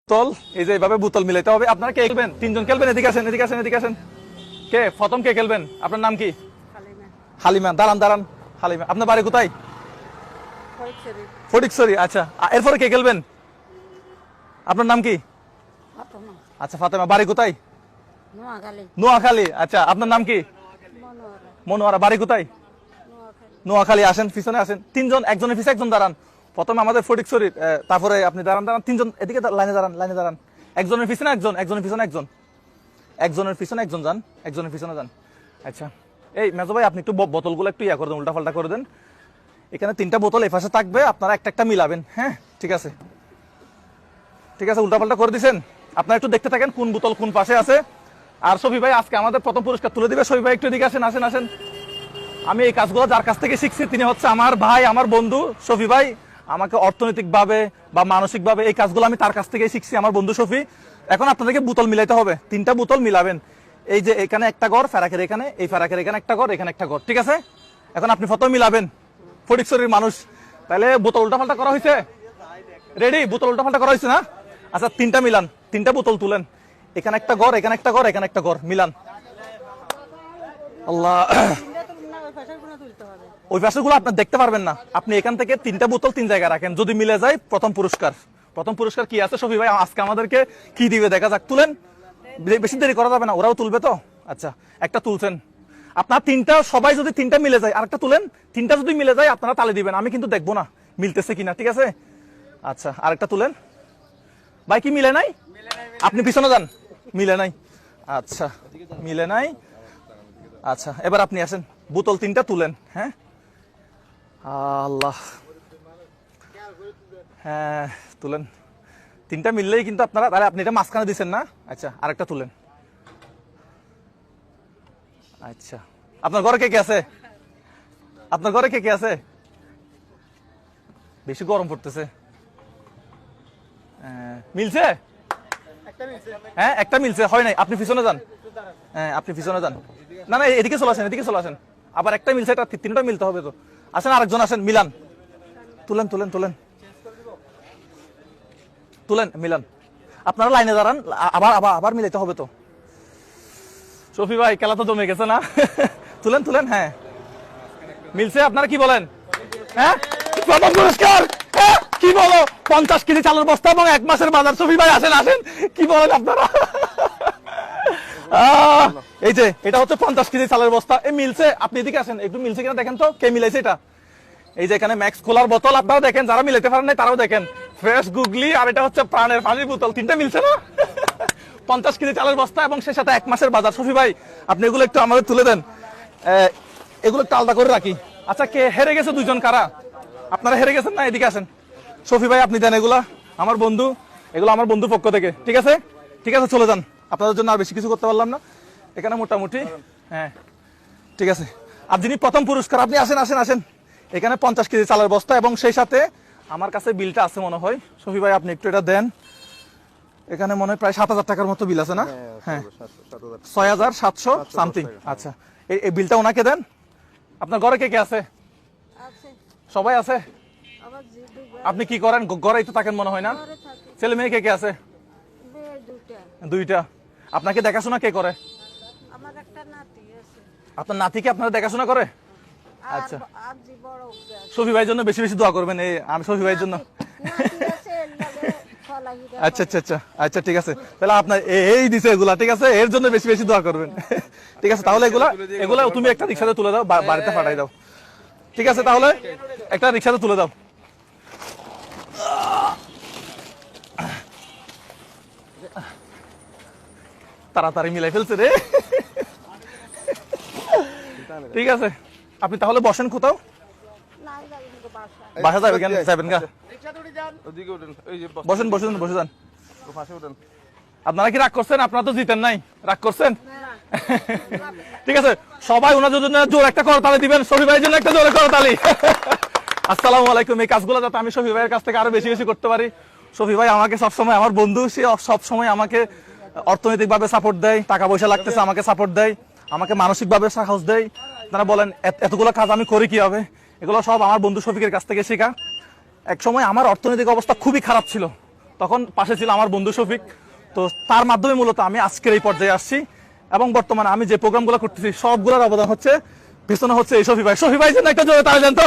বোতল, এই যে এইভাবে বোতল মিলাইতে হবে। আপনারা কে খেলবেন? তিনজন খেলবেন। এদিকে আসেন, এদিকে আসেন, এদিকে আসেন। কে প্রথম কে খেলবেন? আপনার নাম কি? হালিমা। দাঁড়ান দাঁড়ান, হালিমা আপনার বাড়ি কোথায়? ফটিকছড়ি। আচ্ছা, এরপরে কে খেলবেন? আপনার নাম কি? আচ্ছা, ফাতেমা। বাড়ি কোথায়? নোয়াখালী। আচ্ছা, আপনার নাম কি? মনোয়ারা। বাড়ি কোথায়? নোয়াখালী। আসেন, পিছনে আসেন। তিনজন, একজনের পিছনে একজন দাঁড়ান। প্রথমে আমাদের ফটিকছড়ি, তারপরে আপনি দাঁড়ান দাঁড়ান। তিনজন এদিকে লাইনে দাঁড়ান, লাইনে দাঁড়ান। একজনের পিছনে একজন, একজনের পিছনে একজন, একজনের পিছনে একজন যান, একজনের পিছনে যান। আচ্ছা, এই মেজো ভাই আপনি একটু বোতলগুলো একটু ইয়া করে দেন, উল্টা পাল্টা করে দেন। এখানে তিনটা বোতল এই পাশে থাকবে, আপনারা একটা একটা মিলাবেন। হ্যাঁ, ঠিক আছে, ঠিক আছে। উল্টা পাল্টা করে দিচ্ছেন। আপনারা একটু দেখতে থাকেন কোন বোতল কোন পাশে আছে। আর শফি ভাই আজকে আমাদের প্রথম পুরস্কার তুলে দিবে। শফি ভাই একটু এদিকে আসেন, আসেন আসেন। আমি এই কাজগুলো যার কাছ থেকে শিখছি তিনি হচ্ছে আমার ভাই, আমার বন্ধু শফি ভাই। আমাকে অর্থনৈতিকভাবে বা মানসিকভাবে এই কাজগুলো আমি তার কাছ থেকে শিখছি, আমার বন্ধু শফি। এখন আপনাদেরকে বোতল মিলাইতে হবে, তিনটা বোতল মিলাবেন। এই যে এখানে একটা ঘর, ফেরাকের এখানে, এই ফেরাকের এখানে একটা ঘর, এখানে একটা ঘর, ঠিক আছে। এখন আপনি প্রথমে মিলাবেন, ফটিকছড়ির মানুষ। তাহলে বোতল উল্টা পাল্টা করা হয়েছে? রেডি? বোতল উল্টা পাল্টা করা হয়েছে না? আচ্ছা, তিনটা মিলান, তিনটা বোতল তুলেন। এখানে একটা ঘর, এখানে একটা ঘর, এখানে একটা ঘর, মিলান। আল্লাহ, ওই পাশেগুলো আপনি দেখতে পারবেন না। আপনি এখান থেকে তিনটা বোতল তিন জায়গায় রাখেন, যদি মিলে যায় প্রথম পুরস্কার। প্রথম পুরস্কার কি আছে শফি ভাই আজকে আমাদেরকে কি দিবে দেখা যাক। তুলেন, বেশি দেরি করা যাবে না, ওরাও তুলবে তো। আচ্ছা, একটা তুলছেন আপনার, তিনটা সবাই যদি তিনটা মিলে যায় আরেকটা তুলেন। তিনটা যদি মিলে যায় আপনারা তালে দিবেন, আমি কিন্তু দেখবো না মিলতেছে কিনা, ঠিক আছে। আচ্ছা, আরেকটা তুলেন। ভাই কি মিলে নাই? আপনি পিছনে যান। মিলে নাই। আচ্ছা, মিলে নাই। আচ্ছা, এবার আপনি আসেন, বোতল তিনটা তুলেন। হ্যাঁ, আল্লাহ, হ্যাঁ তুলেন। তিনটা মিললেই কিন্তু আপনারা, তাহলে আপনি এটা মাঝখানে দিচ্ছেন না। আচ্ছা, আরেকটা তুলেন। আচ্ছা, আপনার ঘরে কে কে আছে? আপনার ঘরে কে কে আছে? বেশি গরম পড়তেছে। মিলছে? হ্যাঁ, একটা মিলছে, হয় নাই। আপনি পিছনে যান। হ্যাঁ, আপনি পিছনে যান। না না, এদিকে চলে আসেন, এদিকে চলে আসেন। আবার একটা মিলছে, এটা তিনটা মিলতে হবে তো। আসেন, আরেকজন আসেন, মিলান। তুলেন তুলেন তুলেন তুলেন, মিলান। আপনারা লাইনে দাঁড়ান, আবার আবার আবার মিলাইতে হবে তো। শফি ভাই খেলা তো জমে গেছে না? তুলেন তুলেন। হ্যাঁ, মিলছে। আপনারা কি বলেন? হ্যাঁ, প্রথম পুরস্কার। কি বলো? 50 কেজি চালের বস্তা এবং 1 মাসের বাজার। শফি ভাই আসেন আসেন, কি বলেন আপনারা? এই যে এটা হচ্ছে 50 কেজি চালের বস্তা। এই মিলছে। আপনি এদিকে আসেন, একটু মিলছে কিনা দেখেন তো, কে মিলাইছে এটা। এই যে এখানে ম্যাক্স কোলার বোতল, আপনারা দেখেন, যারা মিলাতে পারেন নাই তারাও দেখেন। ফ্রেশ গুগলি, আর এটা হচ্ছে প্রাণের পানির বোতল। তিনটা মিলছে না? 50 কেজি চালের বস্তা এবং সে সাথে 1 মাসের বাজার। শফি ভাই আপনি এগুলো একটু আমাদের তুলে দেন, এগুলো একটু আলাদা করে রাখি। আচ্ছা, কে হেরে গেছে? দুইজন। কারা? আপনারা হেরে গেছেন না? এদিকে আসেন। শফি ভাই আপনি দেন এগুলা, আমার বন্ধু, এগুলো আমার বন্ধু পক্ষ থেকে, ঠিক আছে। ঠিক আছে, চলে যান। আপনাদের জন্য আর বেশি কিছু করতে পারলাম না এখানে, মোটামুটি। হ্যাঁ, ঠিক আছে। আর যিনি প্রথম পুরস্কার, আপনি আসেন আসেন আসেন। এখানে 50 কেজি চালের বস্তা এবং সেই সাথে আমার কাছে বিলটা আছে মনে হয়। শফি ভাই আপনি একটু এটা দেন। এখানে মনে হয় প্রায় 7,000 টাকার মতো বিল আছে না? হ্যাঁ, 6,700 সামথিং। আচ্ছা, এই বিলটা ওনাকে দেন। আপনার ঘরে কে কে আছে? সবাই আছে। আপনি কি করেন? ঘরেই তো থাকেন মনে হয় না? ছেলে মেয়ে কে কে আছে? দুইটা। আপনাকে দেখাশোনা কে করে? আপনার নাতিকে আপনারা দেখাশোনা করে? আচ্ছা, শফি ভাইয়ের জন্য বেশি বেশি দোয়া করবেন। এই আমি শফি ভাইয়ের জন্য। আচ্ছা আচ্ছা আচ্ছা আচ্ছা, ঠিক আছে। তাহলে আপনার এই দিছে এগুলা, ঠিক আছে, এর জন্য বেশি বেশি দোয়া করবেন। ঠিক আছে, তাহলে এগুলা এগুলা তুমি একটা রিক্সাতে তুলে দাও, বাড়িতে পাঠাই দাও। ঠিক আছে, তাহলে একটা রিক্সাতে তুলে দাও। তাড়াতাড়ি মিলাই ফেলছে রে। ঠিক আছে, আপনি তাহলে বসেন কোথাও। বাসা যাবে কেন? যাবেন গা? বসেন বসেন বসে যান। আপনারা কি রাগ করছেন? আপনারা তো জিতেন নাই, রাগ করছেন? ঠিক আছে, সবাই ওনাদের জন্য জোর একটা করতালি দিবেন, শফি ভাইয়ের জন্য একটা জোরে করতালি। আসসালামু আলাইকুম। এই কাজগুলো যাতে আমি শফি ভাইয়ের কাছ থেকে আরো বেশি বেশি করতে পারি। শফি ভাই আমাকে সবসময়, আমার বন্ধু, সে সবসময় আমাকে অর্থনৈতিকভাবে সাপোর্ট দেয়, টাকা পয়সা লাগতেছে আমাকে সাপোর্ট দেয়, আমাকে মানসিকভাবে সাহস দেয়। আপনারা বলেন এতগুলো কাজ আমি করি কিভাবে? এগুলো সব আমার বন্ধু শফিকের কাছ থেকে শেখা। এক সময় আমার অর্থনৈতিক অবস্থা খুবই খারাপ ছিল, তখন পাশে ছিল আমার বন্ধু শফিক। তো তার মাধ্যমে মূলত আমি আজকের এই পর্যায়ে আসছি, এবং বর্তমানে আমি যে প্রোগ্রামগুলো করতেছি সবগুলোর অবদান হচ্ছে, পিছনে হচ্ছে এই শফি ভাই। শফি ভাই জন্য একটা জোরে তালি দেন তো।